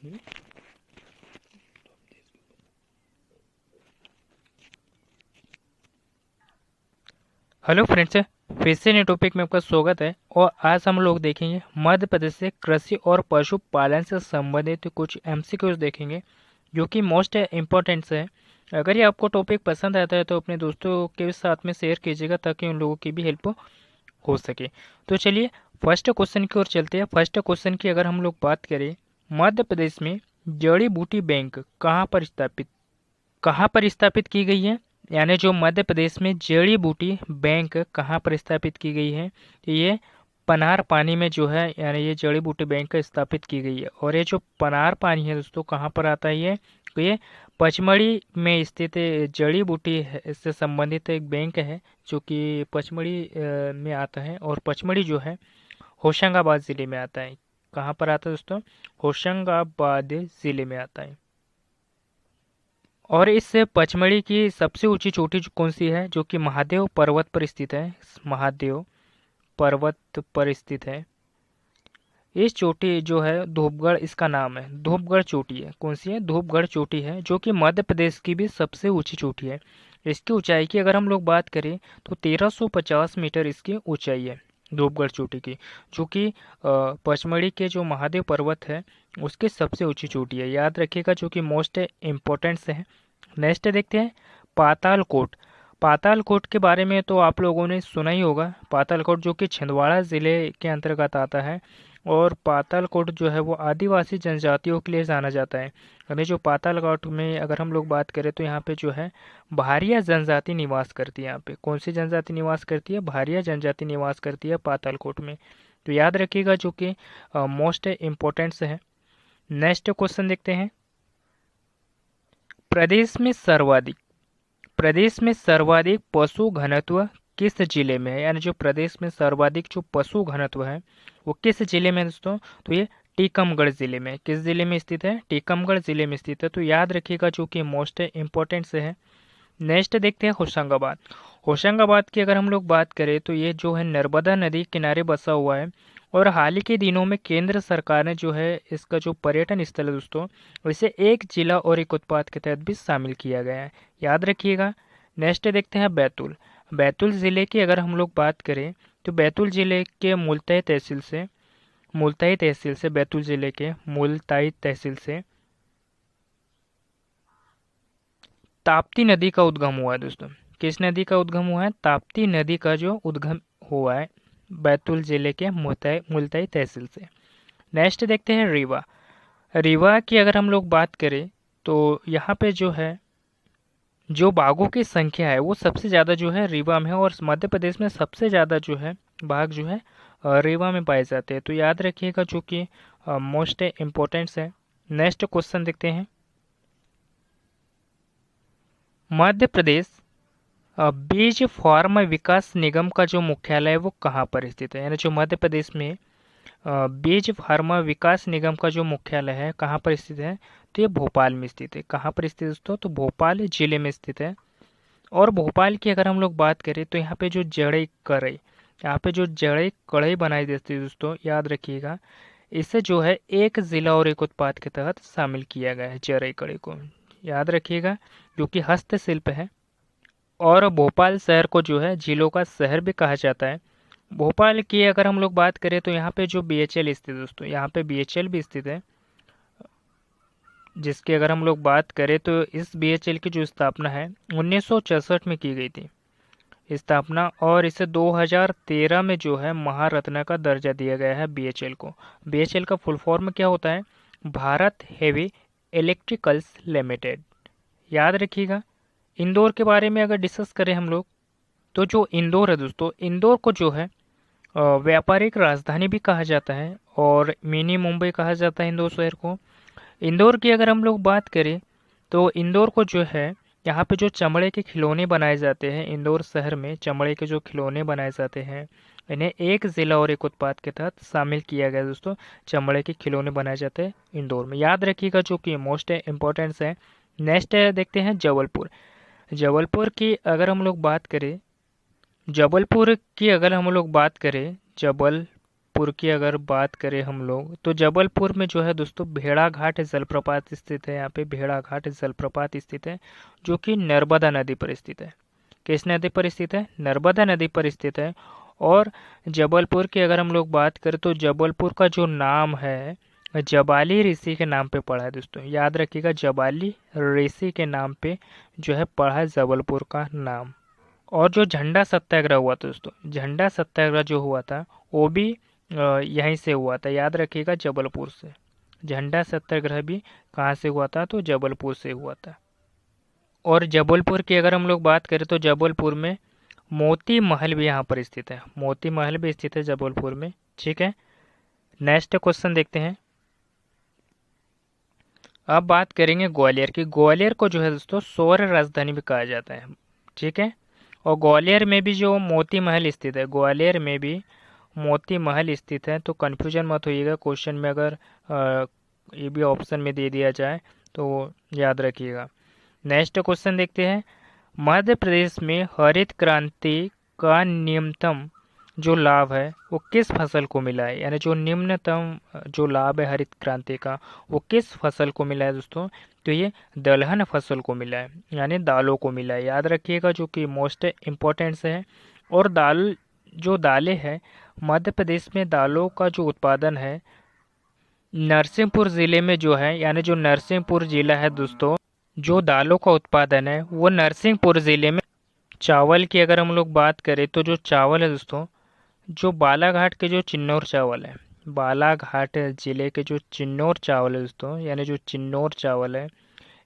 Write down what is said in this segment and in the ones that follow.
Hello friends, फिर से नए टॉपिक में आपका स्वागत है। और आज हम लोग देखेंगे मध्य प्रदेश से कृषि और पशुपालन से संबंधित कुछ एमसीक्यूज देखेंगे जो कि मोस्ट इम्पोर्टेंट है। अगर ये आपको टॉपिक पसंद आता है तो अपने दोस्तों के साथ में शेयर कीजिएगा ताकि उन लोगों की भी हेल्प हो सके। तो चलिए फर्स्ट क्वेश्चन की ओर चलते हैं। फर्स्ट क्वेश्चन की अगर हम लोग बात करें, मध्य प्रदेश में जड़ी बूटी बैंक कहाँ पर स्थापित की गई है? यानी जो मध्य प्रदेश में जड़ी बूटी बैंक कहाँ पर स्थापित की गई है? तो ये पनार पानी में जो है, यानी ये जड़ी बूटी बैंक स्थापित की गई है। और ये जो पनार पानी है दोस्तों, कहाँ पर आता है ये? तो ये पचमढ़ी में स्थित जड़ी बूटी से संबंधित एक बैंक है जो कि पचमढ़ी में आता है। और पचमढ़ी जो है होशंगाबाद ज़िले में आता है। कहाँ पर आता है दोस्तों? होशंगाबाद ज़िले में आता है। और इस पचमढ़ी की सबसे ऊंची चोटी कौन सी है? जो कि महादेव पर्वत पर स्थित है। महादेव पर्वत पर स्थित है। इस चोटी जो है धूपगढ़, इसका नाम है धूपगढ़ चोटी है। कौन सी है? धूपगढ़ चोटी है, जो कि मध्य प्रदेश की भी सबसे ऊंची चोटी है। इसकी ऊंचाई की अगर हम लोग बात करें तो 1350 मीटर इसकी ऊंचाई है धूपगढ़ चोटी की, जो कि पचमढ़ी के जो महादेव पर्वत है उसकी सबसे ऊंची चोटी है। याद रखिएगा, जो कि मोस्ट इम्पोर्टेंट है। नेक्स्ट देखते हैं पातालकोट। पातालकोट के बारे में तो आप लोगों ने सुना ही होगा। पातालकोट जो कि छिंदवाड़ा ज़िले के अंतर्गत आता है। और पातालकोट जो है वो आदिवासी जनजातियों के लिए जाना जाता है। यानी जो पातालकोट में अगर हम लोग बात करें तो यहाँ पे जो है भारिया जनजाति निवास करती है। यहाँ पे कौन सी जनजाति निवास करती है? भारिया जनजाति निवास करती है पातालकोट में। तो याद रखिएगा, जो कि मोस्ट इम्पोर्टेंट है। नेक्स्ट क्वेश्चन देखते हैं। प्रदेश में सर्वाधिक पशु घनत्व किस जिले में है? यानी जो प्रदेश में सर्वाधिक जो पशु घनत्व है वो किस जिले में है दोस्तों? तो ये टीकमगढ़ जिले में। किस जिले में स्थित है? टीकमगढ़ जिले में स्थित है। तो याद रखिएगा, जो कि मोस्ट इम्पोर्टेंट से है। नेक्स्ट देखते हैं होशंगाबाद। होशंगाबाद की अगर हम लोग बात करें तो ये जो है नर्मदा नदी किनारे बसा हुआ है। और हाल ही के दिनों में केंद्र सरकार ने जो है इसका जो पर्यटन स्थल है दोस्तों, इसे एक जिला और एक उत्पाद के तहत भी शामिल किया गया है। याद रखिएगा। नेक्स्ट देखते हैं बैतूल। बैतूल ज़िले की अगर हम लोग बात करें तो बैतूल ज़िले के मुल्ताई तहसील से बैतूल ज़िले के मुल्ताई तहसील से ताप्ती नदी का उद्गम हुआ है दोस्तों। किस नदी का उद्गम हुआ है? ताप्ती नदी का जो उद्गम हुआ है बैतूल जिले के मुल्ताई तहसील से। नेक्स्ट देखते हैं रीवा। रीवा की अगर हम लोग बात करें तो यहाँ पे जो है जो बाघों की संख्या है वो सबसे ज़्यादा जो है रीवा में है। और मध्य प्रदेश में सबसे ज़्यादा जो है बाघ जो है रीवा में पाए जाते हैं। तो याद रखिएगा, जो कि मोस्ट इम्पोर्टेंट है। नेक्स्ट क्वेश्चन देखते हैं। मध्य प्रदेश बीज फार्म विकास निगम का जो मुख्यालय है वो कहाँ पर स्थित है? यानी जो मध्य प्रदेश में बीज फार्मा विकास निगम का जो मुख्यालय है कहाँ पर स्थित है? तो ये भोपाल में स्थित है। कहाँ पर स्थित है दोस्तों? तो भोपाल जिले में स्थित है। और भोपाल की अगर हम लोग बात करें तो यहाँ पे जो जड़ई कढ़ाई बनाई जाती है दोस्तों, याद रखिएगा। इसे जो है एक जिला और एक उत्पाद के तहत शामिल किया गया है जड़ई कढ़ाई को। याद रखिएगा, जो कि हस्तशिल्प है। और भोपाल शहर को जो है जिलों का शहर भी कहा जाता है। भोपाल की अगर हम लोग बात करें तो यहाँ पे जो बीएचएल स्थित है दोस्तों, यहाँ पे बीएचएल भी स्थित है। जिसकी अगर हम लोग बात करें तो इस बीएचएल की जो स्थापना है 1964 में की गई थी स्थापना। और इसे 2013 में जो है महारत्न का दर्जा दिया गया है बीएचएल को। बीएचएल का फुल फॉर्म क्या होता है? Bharat heavy electricals limited. याद रखिएगा। इंदौर के बारे में अगर डिस्कस करें हम लोग तो जो इंदौर है दोस्तों, इंदौर को जो है व्यापारिक राजधानी भी कहा जाता है और मिनी मुंबई कहा जाता है इंदौर शहर को। इंदौर की अगर हम लोग बात करें तो इंदौर को जो है यहाँ पे जो चमड़े के खिलौने बनाए जाते हैं, इंदौर शहर में चमड़े के जो खिलौने बनाए जाते हैं इन्हें एक ज़िला और एक उत्पाद के तहत शामिल किया गया दोस्तों। चमड़े के खिलौने बनाए जाते हैं इंदौर में। याद रखिएगा, जो कि मोस्ट इम्पोर्टेंस है। नेक्स्ट देखते हैं जबलपुर। जबलपुर की अगर हम लोग बात करें जबलपुर की अगर हम लोग बात करें जबलपुर की अगर बात करें हम लोग, तो जबलपुर में जो है दोस्तों भेड़ाघाट जलप्रपात स्थित है। यहाँ पे भेड़ाघाट जलप्रपात स्थित है, जो कि नर्मदा नदी पर स्थित है। किस नदी पर स्थित है? नर्मदा नदी पर स्थित है। और जबलपुर की अगर हम लोग बात करें तो जबलपुर का जो नाम है जबाली ऋषि के नाम पे पड़ा है दोस्तों, याद रखिएगा, जबाली ऋषि के नाम पे जो है पड़ा है जबलपुर का नाम। और जो झंडा सत्याग्रह हुआ था दोस्तों, झंडा सत्याग्रह जो हुआ था वो भी यहीं से हुआ था, याद रखिएगा, जबलपुर से। झंडा सत्याग्रह भी कहाँ से हुआ था? तो जबलपुर से हुआ था। और जबलपुर की अगर हम लोग बात करें तो जबलपुर में मोती महल भी यहाँ पर स्थित है। मोती महल भी स्थित है जबलपुर में। ठीक है, नेक्स्ट क्वेश्चन देखते हैं। अब बात करेंगे ग्वालियर की। ग्वालियर को जो है दोस्तों स्वर्ण राजधानी भी कहा जाता है। ठीक है, और ग्वालियर में भी जो मोती महल स्थित है, ग्वालियर में भी मोती महल स्थित है। तो कन्फ्यूजन मत होइएगा, क्वेश्चन में अगर ये भी ऑप्शन में दे दिया जाए तो याद रखिएगा। नेक्स्ट क्वेश्चन देखते हैं। मध्य प्रदेश में हरित क्रांति का न्यूनतम जो लाभ है वो किस फसल को मिला है? यानी जो निम्नतम जो लाभ है हरित क्रांति का वो किस फसल को मिला है दोस्तों? तो ये दलहन फसल को मिला है, यानी दालों को मिला है। याद रखिएगा, जो कि मोस्ट इम्पोर्टेंट है। और जो दालें हैं, मध्य प्रदेश में दालों का जो उत्पादन है नरसिंहपुर ज़िले में जो है, यानी जो नरसिंहपुर ज़िला है दोस्तों, जो दालों का उत्पादन है वो नरसिंहपुर ज़िले में। चावल की अगर हम लोग बात करें तो जो चावल है दोस्तों, जो बालाघाट के जो चिन्नौर चावल है, बालाघाट ज़िले के जो चिन्नौर चावल है दोस्तों, यानी जो चिन्नौर चावल है,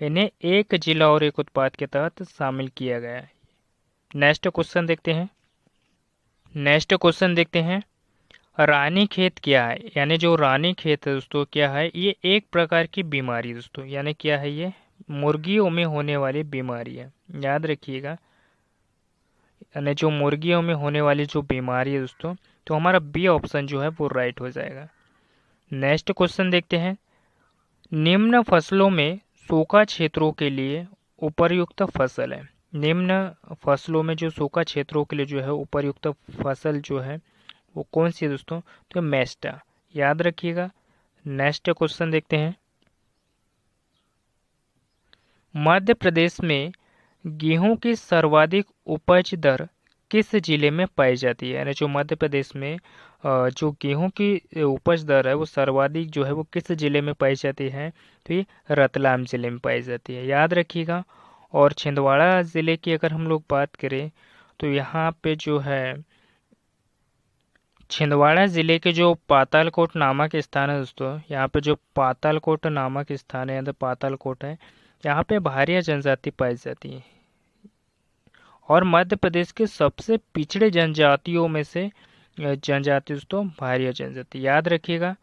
इन्हें एक जिला और एक उत्पाद के तहत शामिल किया गया है। नेक्स्ट क्वेश्चन देखते हैं। नेक्स्ट क्वेश्चन देखते हैं, रानी खेत क्या है? यानी जो रानी खेत है दोस्तों क्या है? ये एक प्रकार की बीमारी है दोस्तों, यानी क्या है? ये मुर्गियों में होने वाली बीमारी है, याद रखिएगा। यानी जो मुर्गियों में होने वाली जो बीमारी है दोस्तों, तो हमारा बी ऑप्शन जो है वो राइट हो जाएगा। नेक्स्ट क्वेश्चन देखते हैं। निम्न फसलों में सूखा क्षेत्रों के लिए उपयुक्त फसल है। निम्न फसलों में जो सूखा क्षेत्रों के लिए जो है उपयुक्त फसल जो है वो कौन सी है दोस्तों? तो मेस्टा, याद रखिएगा। नेक्स्ट क्वेश्चन देखते हैं। मध्य प्रदेश में गेहूं की सर्वाधिक उपज दर किस जिले में पाई जाती है? यानी जो मध्य प्रदेश में जो गेहूं की उपज दर है वो सर्वाधिक जो है वो किस जिले में पाई जाती है? तो ये रतलाम जिले में पाई जाती है, याद रखिएगा। और छिंदवाड़ा ज़िले की अगर हम लोग बात करें तो यहाँ पे जो है छिंदवाड़ा ज़िले के जो पातालकोट नामक स्थान है दोस्तों, यहाँ पे जो पातालकोट नामक स्थान है, पातालकोट है, यहाँ पे भारिया जनजाति पाई जाती है। और मध्य प्रदेश के सबसे पिछड़े जनजातियों में से जनजाति दोस्तों भारिया जनजाति, याद रखिएगा।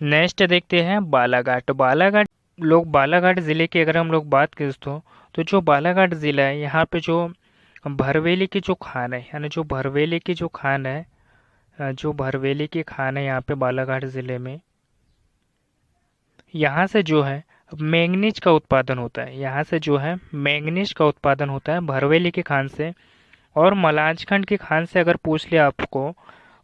नेक्स्ट देखते हैं बालाघाट। बालाघाट ज़िले की अगर हम लोग बात करें दोस्तों, तो जो बालाघाट ज़िला है यहाँ पे जो भरवेली की जो खान है, यानी जो भरवेली की जो खान है, जो भरवेली की खान है यहाँ पे बालाघाट ज़िले में, यहाँ से जो है मैंगनीज का उत्पादन होता है। यहाँ से जो है मैंगनीज का उत्पादन होता है भरवेली की खान से। और मलाजखंड की खान से अगर पूछ लिया आपको,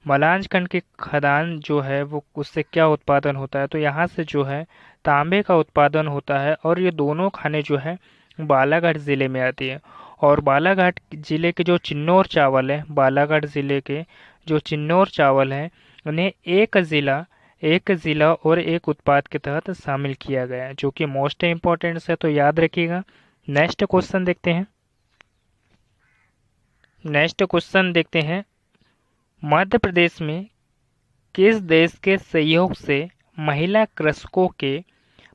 मलाजखंड की खदान जो है वो उससे क्या उत्पादन होता है, तो यहाँ से जो है तांबे का उत्पादन होता है। और ये दोनों खानें जो है बालाघाट ज़िले में आती है। और बालाघाट ज़िले के जो चिन्नौर चावल है, बालाघाट ज़िले के जो चिन्नौर चावल हैं, उन्हें एक ज़िला और एक उत्पाद के तहत शामिल किया गया है, जो कि मोस्ट इम्पोर्टेंट है, तो याद रखिएगा। नेक्स्ट क्वेश्चन देखते हैं। नेक्स्ट क्वेश्चन देखते हैं। मध्य प्रदेश में किस देश के सहयोग से महिला कृषकों के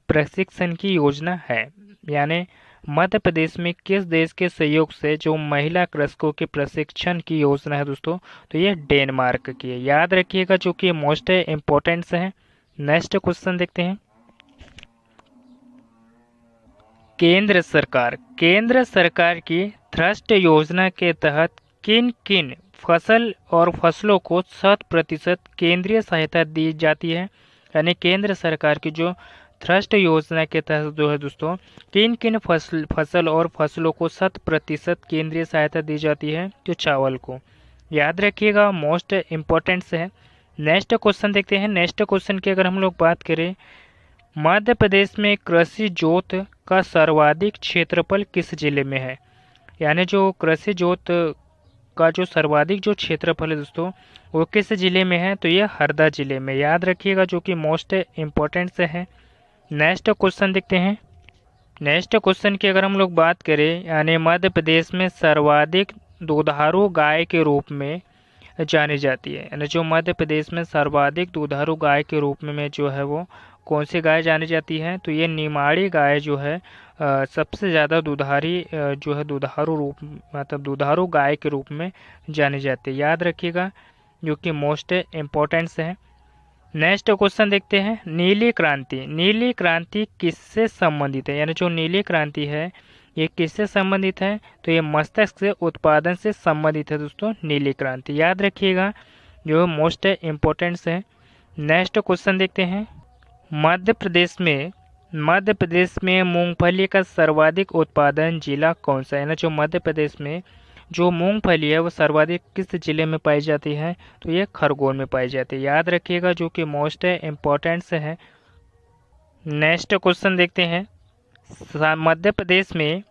प्रशिक्षण की योजना है? यानी मध्य प्रदेश में किस देश के सहयोग से जो महिला कृषकों के प्रशिक्षण की योजना है दोस्तों, तो ये डेनमार्क की है, याद रखिएगा, जो कि मोस्ट इम्पोर्टेंट है। नेक्स्ट क्वेश्चन देखते हैं। केंद्र सरकार की थ्रस्ट योजना के तहत किन किन फसलों को 100% केंद्रीय सहायता दी जाती है? यानी केंद्र सरकार की जो थ्रस्ट योजना के तहत जो है दोस्तों किन किन फसल और फसलों को 100% केंद्रीय सहायता दी जाती है? तो चावल को, याद रखिएगा, मोस्ट इम्पोर्टेंट है। नेक्स्ट क्वेश्चन देखते हैं। नेक्स्ट क्वेश्चन की अगर हम लोग बात करें, मध्य प्रदेश में कृषि जोत का सर्वाधिक क्षेत्रफल किस जिले में है? यानी जो कृषि जोत का जो सर्वाधिक जो क्षेत्रफल है दोस्तों, वो किस जिले में है? तो ये हरदा जिले में, याद रखिएगा, जो कि मोस्ट इम्पोर्टेंट से है। नेक्स्ट क्वेश्चन देखते हैं। नेक्स्ट क्वेश्चन की अगर हम लोग बात करें, यानी मध्य प्रदेश में सर्वाधिक दुधारू गाय के रूप में जानी जाती है, यानी जो मध्य प्रदेश में सर्वाधिक दुधारू गाय के रूप में जो है वो कौन सी गाय जानी जाती है? तो ये निमाड़ी गाय जो है सबसे ज़्यादा दुधारी जो है दुधारू रूप, मतलब दुधारू गाय के रूप में जानी जाती है, याद रखिएगा, जो कि मोस्ट इम्पोर्टेंट है। नेक्स्ट क्वेश्चन देखते हैं। नीली क्रांति, नीली क्रांति किससे संबंधित है? यानी जो नीली क्रांति है ये किससे संबंधित है? तो ये मत्स्य से उत्पादन से संबंधित है दोस्तों, नीली क्रांति, याद रखिएगा, जो मोस्ट इम्पोर्टेंट है। नेक्स्ट क्वेश्चन देखते हैं। मध्य प्रदेश में मूंगफली का सर्वाधिक उत्पादन जिला कौन सा है? ना जो मध्य प्रदेश में जो मूंगफली है वो सर्वाधिक किस जिले में पाई जाती है? तो ये खरगोन में पाई जाती है, याद रखिएगा, जो कि मोस्ट इम्पोर्टेंट से है। नेक्स्ट क्वेश्चन देखते हैं। मध्य प्रदेश में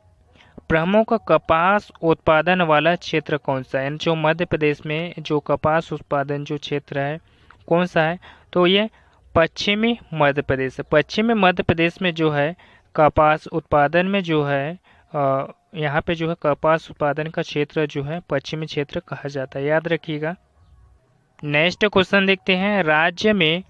प्रमुख कपास उत्पादन वाला क्षेत्र कौन सा है? जो मध्य प्रदेश में जो कपास उत्पादन जो क्षेत्र है कौन सा है? तो ये पश्चिमी मध्य प्रदेश है। पश्चिमी मध्य प्रदेश में जो है कपास उत्पादन में जो है यहाँ पे जो है कपास उत्पादन का क्षेत्र जो है पश्चिमी क्षेत्र कहा जाता है, याद रखिएगा। नेक्स्ट क्वेश्चन देखते हैं। राज्य में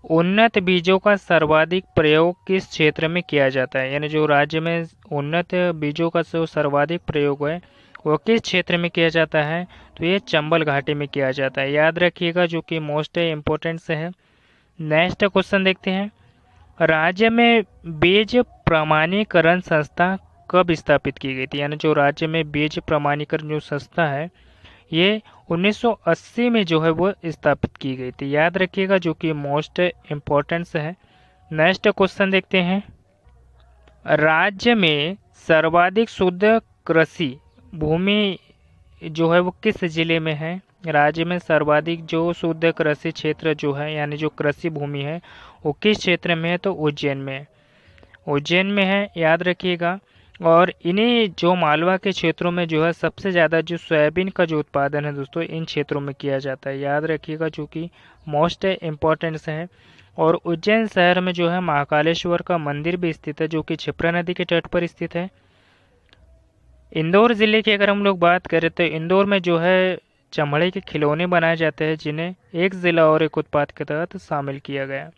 उन्नत बीजों का सर्वाधिक प्रयोग किस क्षेत्र में किया जाता है? यानी जो राज्य में उन्नत बीजों का जो सर्वाधिक प्रयोग है वो किस क्षेत्र में किया जाता है? तो ये चंबल घाटी में किया जाता है, याद रखिएगा, जो कि मोस्ट इम्पोर्टेंट से है। नेक्स्ट क्वेश्चन देखते हैं। राज्य में बीज प्रमाणीकरण संस्था कब स्थापित की गई थी? यानी जो राज्य में बीज प्रमाणीकरण जो संस्था है ये 1980 में जो है वो स्थापित की गई थी, याद रखिएगा, जो कि मोस्ट इम्पोर्टेंट है। नेक्स्ट क्वेश्चन देखते हैं। राज्य में सर्वाधिक शुद्ध कृषि भूमि जो है वो किस जिले में है? राज्य में सर्वाधिक जो शुद्ध कृषि क्षेत्र जो है, यानी जो कृषि भूमि है, वो किस क्षेत्र में है? तो उज्जैन में है, उज्जैन में है, याद रखिएगा। और इन्हीं जो मालवा के क्षेत्रों में जो है सबसे ज़्यादा जो सोयाबीन का जो उत्पादन है दोस्तों इन क्षेत्रों में किया जाता है, याद रखिएगा, जो कि मोस्ट इम्पोर्टेंट है। और उज्जैन शहर में जो है महाकालेश्वर का मंदिर भी स्थित है, जो कि क्षिप्रा नदी के तट पर स्थित है। इंदौर ज़िले की अगर हम लोग बात करें तो इंदौर में जो है चमड़े के खिलौने बनाए जाते हैं, जिन्हें एक ज़िला और एक उत्पाद के तहत शामिल किया गया।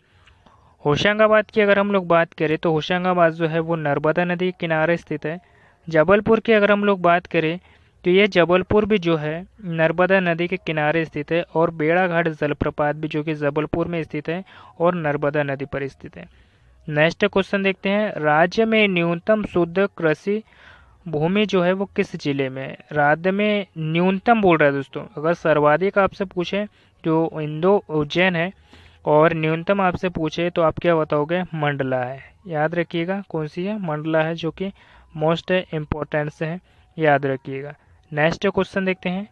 होशंगाबाद की अगर हम लोग बात करें तो होशंगाबाद जो है वो नर्मदा नदी के किनारे स्थित है। जबलपुर की अगर हम लोग बात करें तो ये जबलपुर भी जो है नर्मदा नदी के किनारे स्थित है, और बेड़ाघाट जलप्रपात भी जो कि जबलपुर में स्थित है और नर्मदा नदी पर स्थित है। नेक्स्ट क्वेश्चन देखते हैं। राज्य में न्यूनतम शुद्ध कृषि भूमि जो है वो किस जिले में है? राज्य में न्यूनतम बोल रहा है दोस्तों, अगर सर्वाधिक आपसे पूछे तो उज्जैन है, और न्यूनतम आपसे पूछे तो आप क्या बताओगे? मंडला है, याद रखिएगा, कौन सी है? मंडला है, जो कि मोस्ट इम्पोर्टेंट है, याद रखिएगा। नेक्स्ट क्वेश्चन देखते हैं।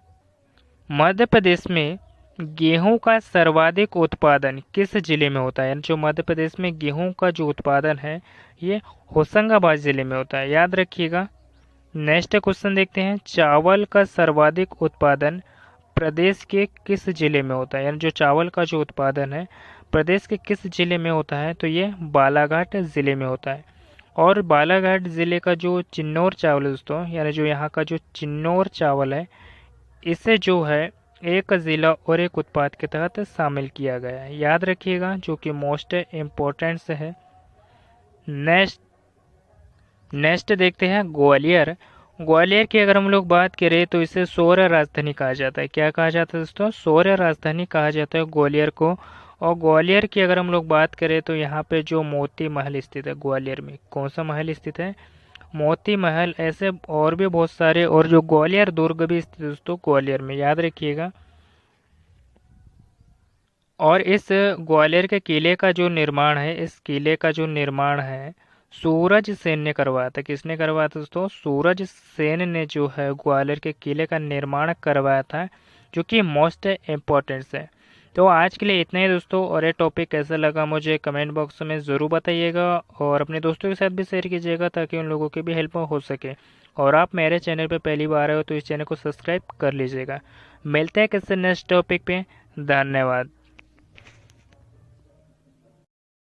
मध्य प्रदेश में गेहूं का सर्वाधिक उत्पादन किस जिले में होता है? जो मध्य प्रदेश में गेहूं का जो उत्पादन है ये होशंगाबाद जिले में होता है, याद रखिएगा। नेक्स्ट क्वेश्चन देखते हैं। चावल का सर्वाधिक उत्पादन प्रदेश के किस जिले में होता है? यानी जो चावल का जो उत्पादन है प्रदेश के किस जिले में होता है? तो ये बालाघाट जिले में होता है। और बालाघाट जिले का जो चिन्नौर चावल है दोस्तों, यानी जो यहाँ का जो चिन्नौर चावल है, इसे जो है एक ज़िला और एक उत्पाद के तहत शामिल किया गया है, याद रखिएगा, जो कि मोस्ट इम्पोर्टेंट है। नेक्स्ट देखते हैं ग्वालियर। ग्वालियर की अगर हम लोग बात करें तो इसे सौर्य राजधानी कहा जाता है। क्या कहा जाता है दोस्तों? सौर्य राजधानी कहा जाता है ग्वालियर को। और ग्वालियर की अगर हम लोग बात करें तो यहाँ पे जो मोती महल स्थित है ग्वालियर में, कौन सा महल स्थित है? मोती महल। ऐसे और भी बहुत सारे, और जो ग्वालियर दुर्ग भी स्थित है दोस्तों ग्वालियर में, याद रखिएगा। और इस ग्वालियर के किले का जो निर्माण है, इस किले का जो निर्माण है सूरज सेन ने करवाया था। किसने करवाया था दोस्तों? सूरज सेन ने जो है ग्वालियर के किले का निर्माण करवाया था, जो कि मोस्ट इम्पोर्टेंट है। तो आज के लिए इतना ही दोस्तों, और ये टॉपिक कैसा लगा मुझे कमेंट बॉक्स में ज़रूर बताइएगा और अपने दोस्तों के साथ भी शेयर कीजिएगा ताकि उन लोगों की भी हेल्प हो सके। और आप मेरे चैनल पर पहली बार आए हो तो इस चैनल को सब्सक्राइब कर लीजिएगा। मिलते हैं किसी नेक्स्ट टॉपिक पे। धन्यवाद।